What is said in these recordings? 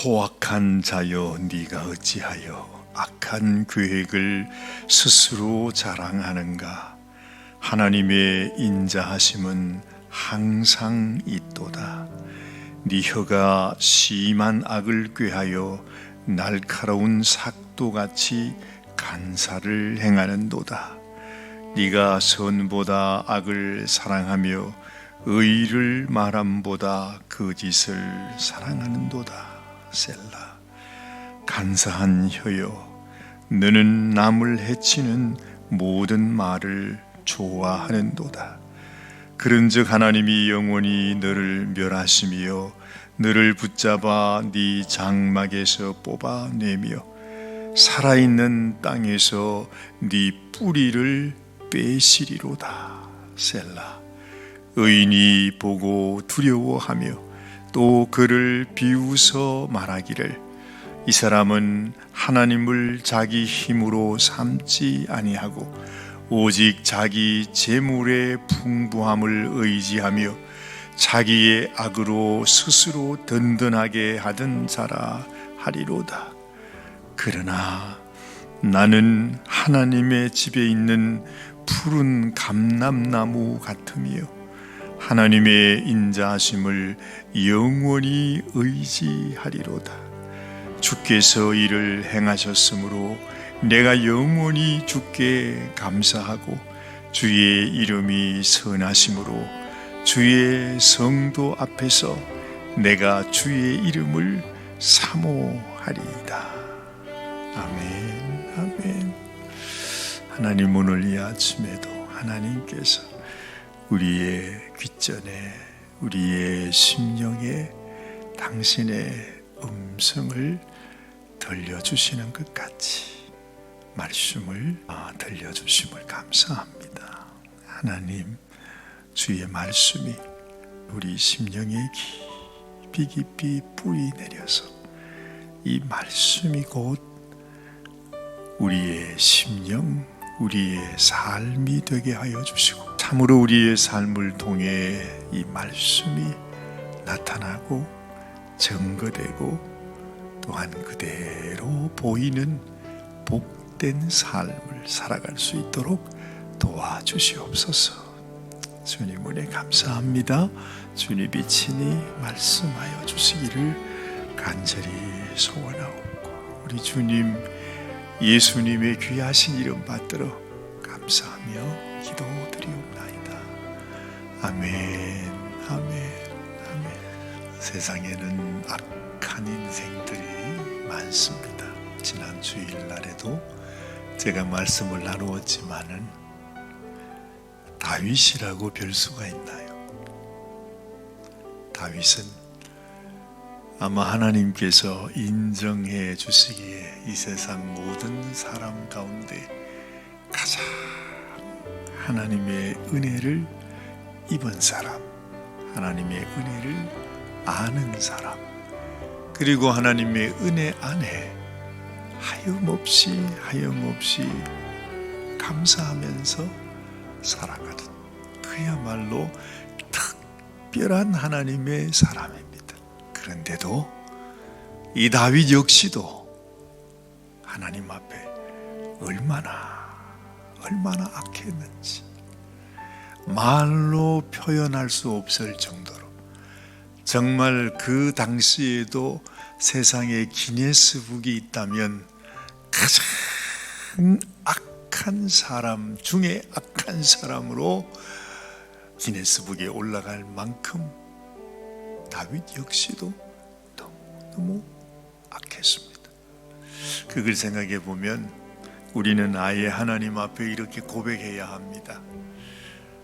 포악한 자여, 네가 어찌하여 악한 계획을 스스로 자랑하는가? 하나님의 인자하심은 항상 있도다. 네 혀가 심한 악을 꾀하여 날카로운 삭도같이 간사를 행하는도다. 네가 선보다 악을 사랑하며 의를 말함보다 거짓을 사랑하는도다. 셀라. 간사한 혀여, 너는 남을 해치는 모든 말을 좋아하는도다. 그런즉 하나님이 영원히 너를 멸하시며 너를 붙잡아 네 장막에서 뽑아내며 살아있는 땅에서 네 뿌리를 빼시리로다. 셀라. 의인이 보고 두려워하며 또 그를 비웃어 말하기를 이 사람은 하나님을 자기 힘으로 삼지 아니하고 오직 자기 재물의 풍부함을 의지하며 자기의 악으로 스스로 든든하게 하던 자라 하리로다. 그러나 나는 하나님의 집에 있는 푸른 감람나무 같으며 하나님의 인자하심을 영원히 의지하리로다. 주께서 이를 행하셨으므로 내가 영원히 주께 감사하고 주의 이름이 선하심으로 주의 성도 앞에서 내가 주의 이름을 사모하리이다. 아멘, 아멘. 하나님, 오늘 이 아침에도 하나님께서 우리의 귓전에, 우리의 심령에 당신의 음성을 들려주시는 것 같이 말씀을 들려주심을 감사합니다. 하나님, 주의 말씀이 우리 심령에 깊이 깊이 뿌리 내려서 이 말씀이 곧 우리의 심령, 우리의 삶이 되게 하여 주시고 참으로 우리의 삶을 통해 이 말씀이 나타나고 증거되고 또한 그대로 보이는 복된 삶을 살아갈 수 있도록 도와주시옵소서. 주님 은혜 감사합니다. 주님이 친히 말씀하여 주시기를 간절히 소원하옵고 우리 주님 예수님의 귀하신 이름 받들어 감사하며 기도드리옵나이다. 아멘, 아멘, 아멘. 세상에는 악한 인생들이 많습니다. 지난 주일날에도 제가 말씀을 나누었지만은 다윗이라고 별 수가 있나요? 다윗은 아마 하나님께서 인정해 주시기에 이 세상 모든 사람 가운데 가장 하나님의 은혜를 입은 사람, 하나님의 은혜를 아는 사람, 그리고 하나님의 은혜 안에 하염없이 감사하면서 살아가는 그야말로 특별한 하나님의 사람입니다. 그런데도 이 다윗 역시도 하나님 앞에 얼마나 악했는지 말로 표현할 수 없을 정도로 정말 그 당시에도 세상에 기네스북이 있다면 가장 악한 사람 중에 악한 사람으로 기네스북에 올라갈 만큼 다윗 역시도 너무 악했습니다. 그걸 생각해 보면 우리는 아예 하나님 앞에 이렇게 고백해야 합니다.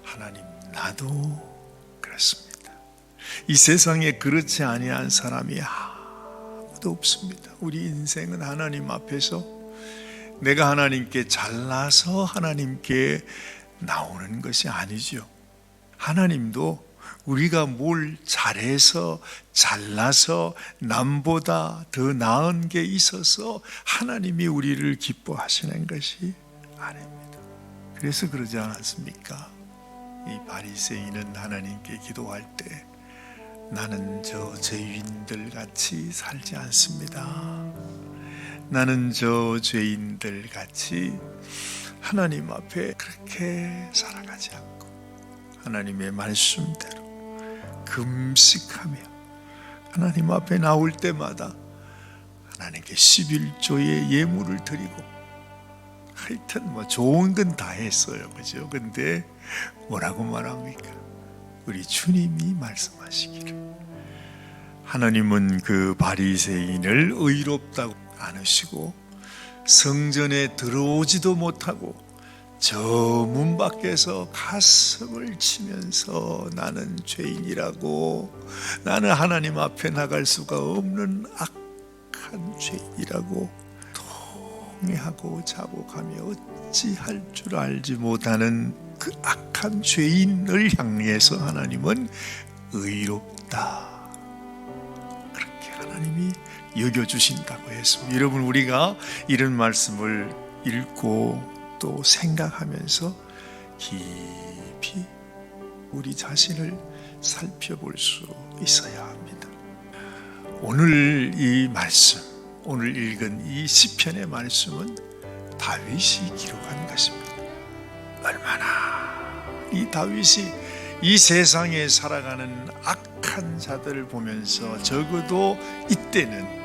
하나님, 나도 그렇습니다. 이 세상에 그렇지 아니한 사람이 아무도 없습니다. 우리 인생은 하나님 앞에서 내가 하나님께 잘나서 하나님께 나오는 것이 아니죠. 하나님도 우리가 뭘 잘해서 잘나서 남보다 더 나은 게 있어서 하나님이 우리를 기뻐하시는 것이 아닙니다. 그래서 그러지 않았습니까? 이 바리새인은 하나님께 기도할 때 나는 저 죄인들 같이 살지 않습니다. 나는 저 죄인들 같이 하나님 앞에 그렇게 살아가지 않고 하나님의 말씀대로 금식하며 하나님 앞에 나올 때마다 하나님께 11조의 예물을 드리고 하여튼 좋은 건 다 했어요. 그죠? 근데 뭐라고 말합니까? 우리 주님이 말씀하시기를 하나님은 그 바리새인을 의롭다고 않으시고 성전에 들어오지도 못하고 저 문 밖에서 가슴을 치면서 나는 죄인이라고, 나는 하나님 앞에 나갈 수가 없는 악한 죄인이라고 통회하고 자복하며 어찌할 줄 알지 못하는 그 악한 죄인을 향해서 하나님은 의롭다, 그렇게 하나님이 여겨주신다고 했습니다. 여러분, 우리가 이런 말씀을 읽고 또 생각하면서 깊이 우리 자신을 살펴볼 수 있어야 합니다. 오늘 이 말씀, 오늘 읽은 이 시편의 말씀은 다윗이 기록한 것입니다. 얼마나 이 다윗이 이 세상에 살아가는 악한 자들을 보면서 적어도 이때는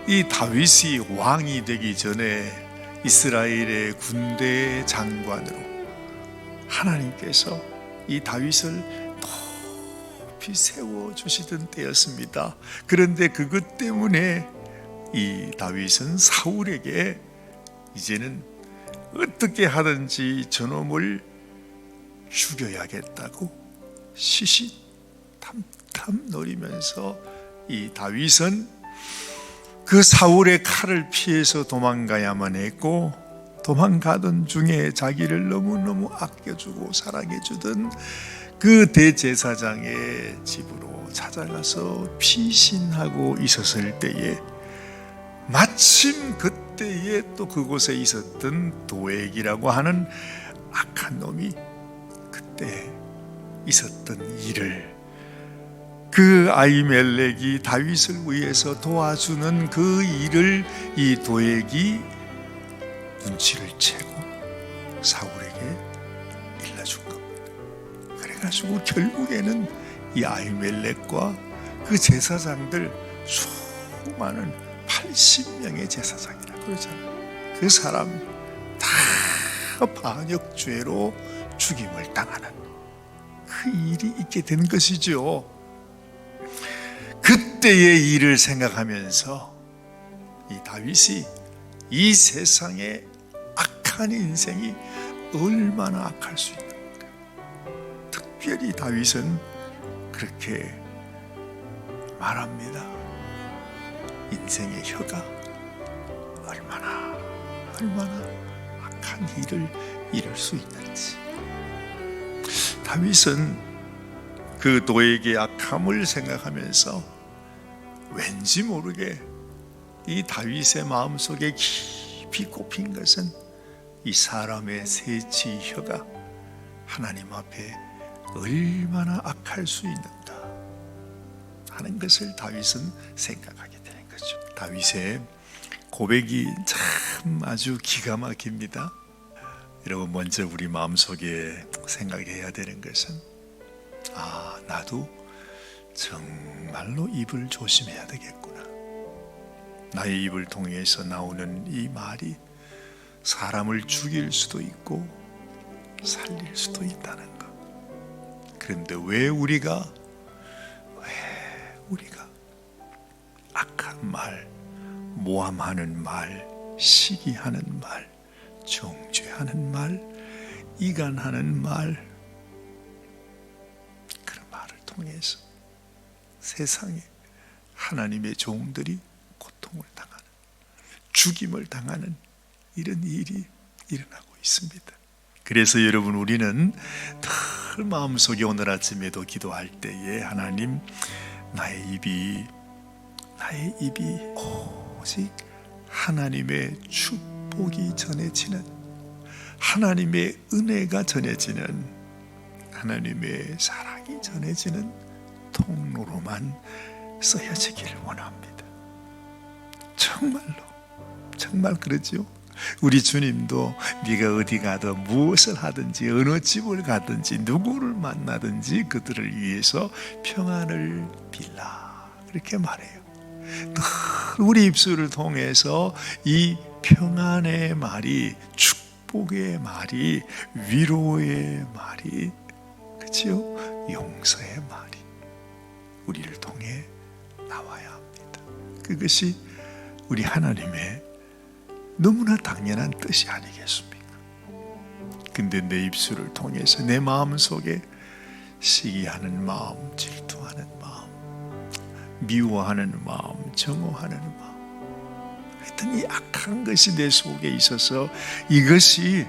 이 다윗이 왕이 되기 전에 이스라엘의 군대 장관으로 하나님께서 이 다윗을 높이 세워주시던 때였습니다. 그런데 그것 때문에 이 다윗은 사울에게 이제는 어떻게 하든지 저놈을 죽여야겠다고 시시탐탐 노리면서 이 다윗은 그 사울의 칼을 피해서 도망가야만 했고, 도망가던 중에 자기를 너무너무 아껴주고 사랑해주던 그 대제사장의 집으로 찾아가서 피신하고 있었을 때에 마침 그때에 또 그곳에 있었던 도액이라고 하는 악한 놈이 그때 있었던 일을, 그 아히멜렉이 다윗을 위해서 도와주는 그 일을 이 도액이 눈치를 채고 사울에게 일러준 겁니다. 그래가지고 결국에는 이 아히멜렉과 그 제사장들, 수많은 80명의 제사장이라고 그러잖아요. 그 사람 다 반역죄로 죽임을 당하는 그 일이 있게 된 것이죠. 그때의 일을 생각하면서 이 다윗이 이 세상의 악한 인생이 얼마나 악할 수 있는가, 특별히 다윗은 그렇게 말합니다. 인생의 혀가 얼마나 악한 일을 이룰 수 있는지. 다윗은 그 도액의 악함을 생각하면서 왠지 모르게 이 다윗의 마음속에 깊이 꼽힌 것은 이 사람의 새치 혀가 하나님 앞에 얼마나 악할 수 있는가 하는 것을 다윗은 생각하게 되는 거죠. 다윗의 고백이 참 아주 기가 막힙니다. 여러분, 먼저 우리 마음속에 생각해야 되는 것은, 나도 정말로 입을 조심해야 되겠구나. 나의 입을 통해서 나오는 이 말이 사람을 죽일 수도 있고 살릴 수도 있다는 것. 그런데 왜 우리가 악한 말, 모함하는 말, 시기하는 말, 정죄하는 말, 이간하는 말, 그런 말을 통해서 세상에 하나님의 종들이 고통을 당하는, 죽임을 당하는 이런 일이 일어나고 있습니다. 그래서 여러분, 우리는 늘 마음속에 오늘 아침에도 기도할 때에 하나님, 나의 입이 오직 하나님의 축복이 전해지는, 하나님의 은혜가 전해지는, 하나님의 사랑이 전해지는 통로로만 쓰여지기를 원합니다. 정말 그러죠. 우리 주님도 네가 어디 가든 무엇을 하든지 어느 집을 가든지 누구를 만나든지 그들을 위해서 평안을 빌라 그렇게 말해요. 늘 우리 입술을 통해서 이 평안의 말이, 축복의 말이, 위로의 말이, 그렇죠? 용서의 말이 우리를 통해 나와야 합니다. 그것이 우리 하나님의 너무나 당연한 뜻이 아니겠습니까? 근데 내 입술을 통해서 내 마음 속에 시기하는 마음, 질투하는 마음, 미워하는 마음, 정오하는 마음, 하여튼 이 악한 것이 내 속에 있어서 이것이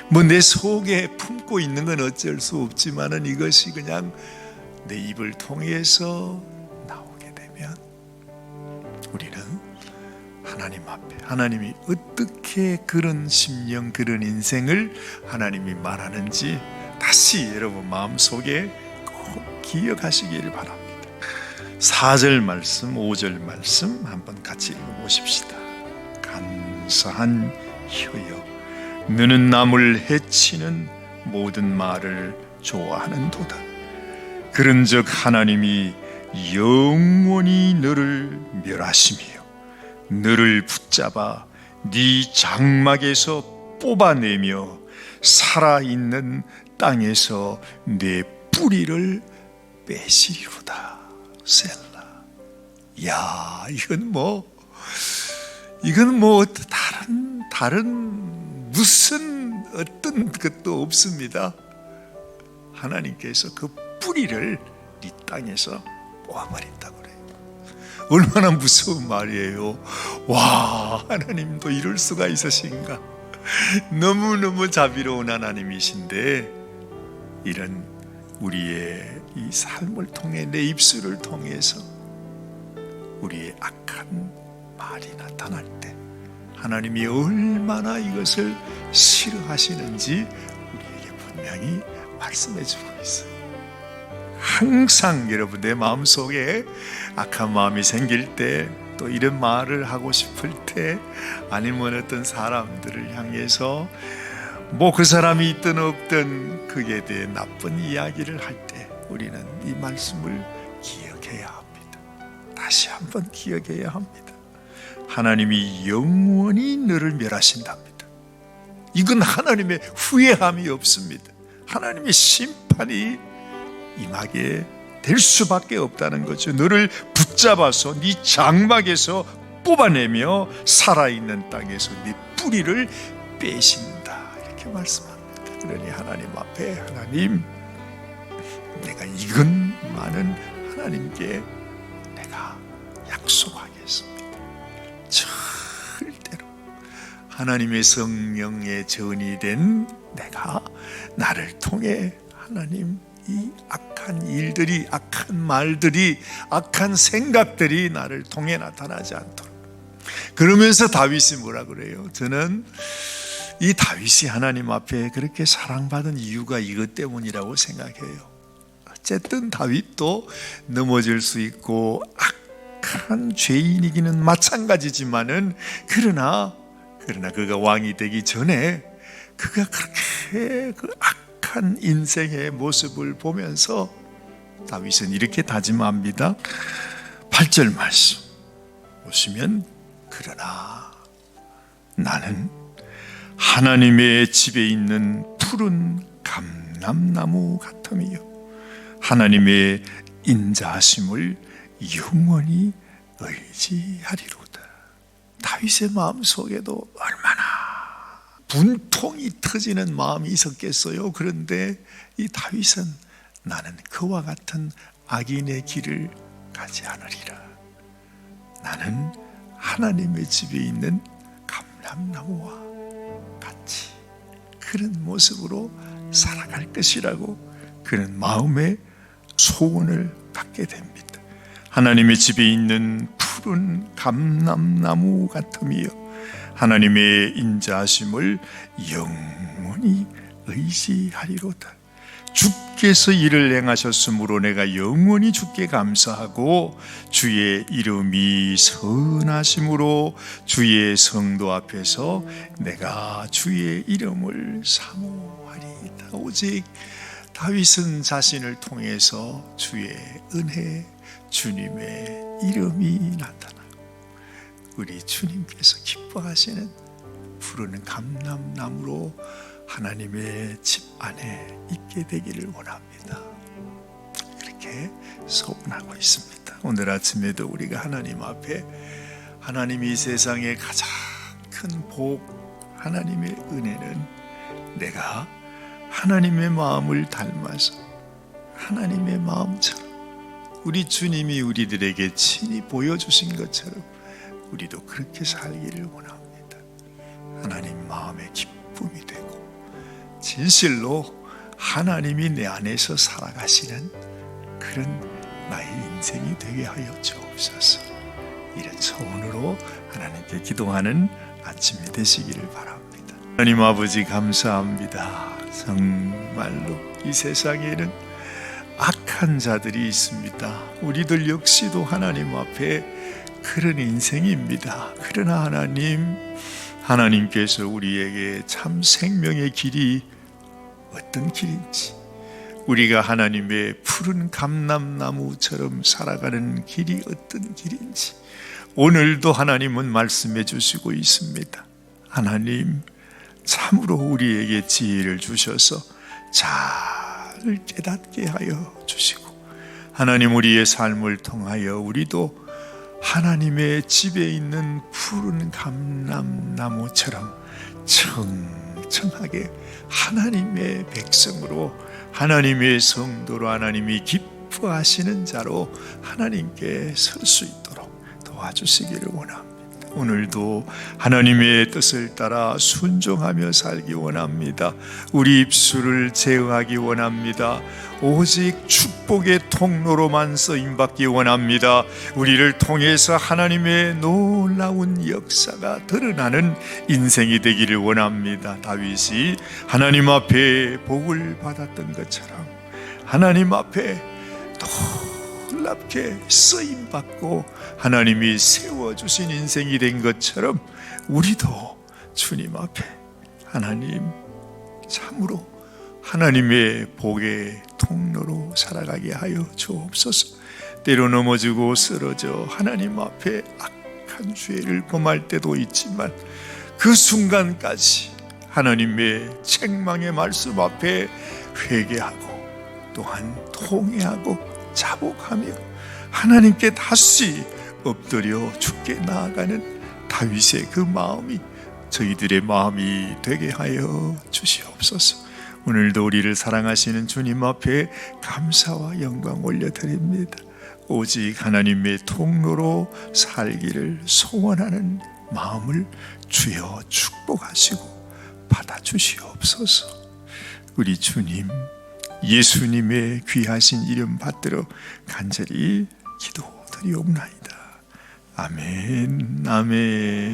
뭐 내 속에 품고 있는 건 어쩔 수 없지만은 이것이 그냥 내 입을 통해서 나오게 되면 우리는 하나님 앞에, 하나님이 어떻게 그런 심령, 그런 인생을 하나님이 말하는지 다시 여러분 마음속에 꼭 기억하시기를 바랍니다. 4절 말씀, 5절 말씀 한번 같이 읽어보십시다. 간사한 혀여, 너는 남을 해치는 모든 말을 좋아하는도다. 그런즉 하나님이 영원히 너를 멸하시며 너를 붙잡아 네 장막에서 뽑아내며 살아있는 땅에서 내 뿌리를 빼시리로다. 셀라. 야, 이건 뭐 다른 무슨 어떤 것도 없습니다. 하나님께서 그 뿌리를 네 땅에서 뽑아버린다고 그래요. 얼마나 무서운 말이에요. 와, 하나님도 이럴 수가 있으신가? 너무너무 자비로운 하나님이신데 이런 우리의 이 삶을 통해, 내 입술을 통해서 우리의 악한 말이 나타날 때 하나님이 얼마나 이것을 싫어하시는지 우리에게 분명히 말씀해 주고 있어요. 항상 여러분 내 마음속에 악한 마음이 생길 때, 또 이런 말을 하고 싶을 때, 아니면 어떤 사람들을 향해서 뭐 그 사람이 있든 없든 그에 대해 나쁜 이야기를 할 때 우리는 이 말씀을 기억해야 합니다. 다시 한번 기억해야 합니다. 하나님이 영원히 너를 멸하신답니다. 이건 하나님의 후회함이 없습니다. 하나님의 심판이 임하게 될 수밖에 없다는 거죠. 너를 붙잡아서 네 장막에서 뽑아내며 살아있는 땅에서 네 뿌리를 빼신다, 이렇게 말씀합니다. 그러니 하나님 앞에, 하나님, 내가 이것만은 하나님께 내가 약속하겠습니다. 절대로 하나님의 성령의 전이 된 내가, 나를 통해 하나님 이 악한 일들이, 악한 말들이, 악한 생각들이 나를 통해 나타나지 않도록. 그러면서 다윗이 뭐라 그래요? 저는 이 다윗이 하나님 앞에 그렇게 사랑받은 이유가 이것 때문이라고 생각해요. 어쨌든 다윗도 넘어질 수 있고 악한 죄인이기는 마찬가지지만은 그러나 그가 왕이 되기 전에 그가 그렇게 그 악한 인생의 모습을 보면서 다윗은 이렇게 다짐합니다. 8절 말씀 보시면, 그러나 나는 하나님의 집에 있는 푸른 감람나무 같으며 하나님의 인자하심을 영원히 의지하리로다. 다윗의 마음속에도 얼마나 분통이 터지는 마음이 있었겠어요. 그런데 이 다윗은 나는 그와 같은 악인의 길을 가지 않으리라. 나는 하나님의 집에 있는 감람나무와 같이 그런 모습으로 살아갈 것이라고 그런 마음의 소원을 갖게 됩니다. 하나님의 집에 있는 푸른 감람나무 같으며 하나님의 인자하심을 영원히 의지하리로다. 죽기 주께서 이를 행하셨으므로 내가 영원히 주께 감사하고 주의 이름이 선하심으로 주의 성도 앞에서 내가 주의 이름을 사모하리이다. 오직 다윗은 자신을 통해서 주의 은혜, 주님의 이름이 나타나고 우리 주님께서 기뻐하시는 푸른 감람나무로 하나님의 집 안에 있게 되기를 원합니다. 그렇게 소원하고 있습니다. 오늘 아침에도 우리가 하나님 앞에 하나님이 이 세상의 가장 큰 복, 하나님의 은혜는 내가 하나님의 마음을 닮아서 하나님의 마음처럼 우리 주님이 우리들에게 친히 보여주신 것처럼 우리도 그렇게 살기를 원합니다. 하나님 마음의 기쁨이 되고 진실로 하나님이 내 안에서 살아가시는 그런 나의 인생이 되게 하여 주옵소서. 이런 소원으로 하나님께 기도하는 아침이 되시기를 바랍니다. 하나님 아버지 감사합니다. 정말로 이 세상에는 악한 자들이 있습니다. 우리들 역시도 하나님 앞에 그런 인생입니다. 그러나 하나님께서 우리에게 참 생명의 길이 어떤 길인지, 우리가 하나님의 푸른 감람나무처럼 살아가는 길이 어떤 길인지 오늘도 하나님은 말씀해 주시고 있습니다. 하나님 참으로 우리에게 지혜를 주셔서 잘 깨닫게 하여 주시고, 하나님 우리의 삶을 통하여 우리도 하나님의 집에 있는 푸른 감람나무처럼 청청하게 하나님의 백성으로, 하나님의 성도로, 하나님이 기뻐하시는 자로 하나님께 설 수 있도록 도와주시기를 원합니다. 오늘도 하나님의 뜻을 따라 순종하며 살기 원합니다. 우리 입술을 제어하기 원합니다. 오직 축복의 통로로만 쓰임받기 원합니다. 우리를 통해서 하나님의 놀라운 역사가 드러나는 인생이 되기를 원합니다. 다윗이 하나님 앞에 복을 받았던 것처럼 하나님 앞에 놀랍게 쓰임받고 하나님이 세워주신 인생이 된 것처럼 우리도 주님 앞에 하나님 참으로 하나님의 복의 통로로 살아가게 하여 주옵소서. 때로 넘어지고 쓰러져 하나님 앞에 악한 죄를 범할 때도 있지만 그 순간까지 하나님의 책망의 말씀 앞에 회개하고 또한 통회하고 자복하며 하나님께 다시 엎드려 주께 나아가는 다윗의 그 마음이 저희들의 마음이 되게 하여 주시옵소서. 오늘도 우리를 사랑하시는 주님 앞에 감사와 영광 올려드립니다. 오직 하나님의 통로로 살기를 소원하는 마음을 주여 축복하시고 받아주시옵소서. 우리 주님 예수님의 귀하신 이름 받들어 간절히 기도드리옵나이다. 아멘, 아멘.